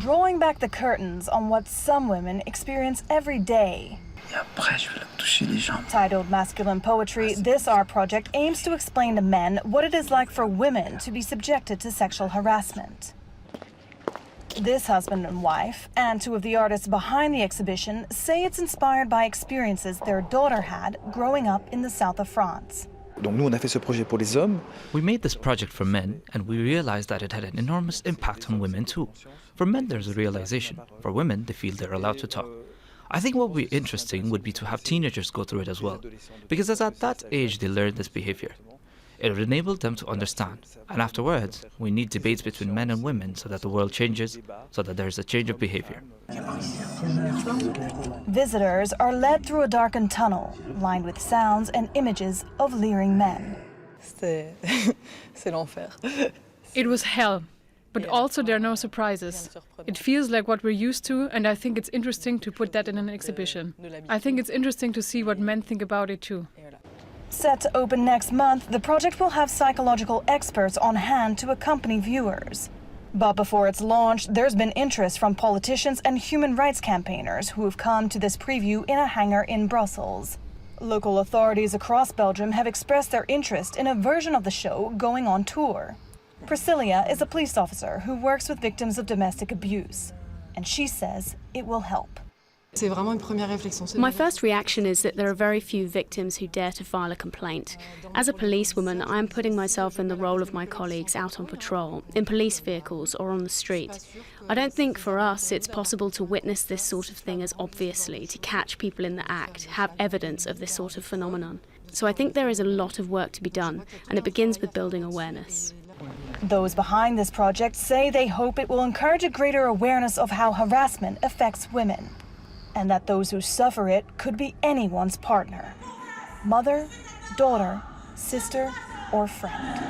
drawing back the curtains on what some women experience every day. Titled Masculine Poetry, this art project aims to explain to men what it is like for women to be subjected to sexual harassment. This husband and wife, and two of the artists behind the exhibition, say it's inspired by experiences their daughter had growing up in the south of France. We made this project for men, and we realized that it had an enormous impact on women too. For men, there's a realization. For women, they feel they're allowed to talk. I think what would be interesting would be to have teenagers go through it as well, because it's at that age they learn this behavior. It would enable them to understand, and afterwards, we need debates between men and women so that the world changes, so that there's a change of behavior. Visitors are led through a darkened tunnel, lined with sounds and images of leering men. It was hell, but also there are no surprises. It feels like what we're used to, and I think it's interesting to put that in an exhibition. I think it's interesting to see what men think about it too. Set to open next month, the project will have psychological experts on hand to accompany viewers. But before its launch, there's been interest from politicians and human rights campaigners who have come to this preview in a hangar in Brussels. Local authorities across Belgium have expressed their interest in a version of the show going on tour. Priscilla is a police officer who works with victims of domestic abuse, and she says it will help. My first reaction is that there are very few victims who dare to file a complaint. As a policewoman, I am putting myself in the role of my colleagues out on patrol, in police vehicles or on the street. I don't think for us it's possible to witness this sort of thing as obviously, to catch people in the act, have evidence of this sort of phenomenon. So I think there is a lot of work to be done, and it begins with building awareness. Those behind this project say they hope it will encourage a greater awareness of how harassment affects women, and that those who suffer it could be anyone's partner, mother, daughter, sister, or friend.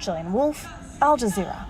Jillian Wolf, Al Jazeera.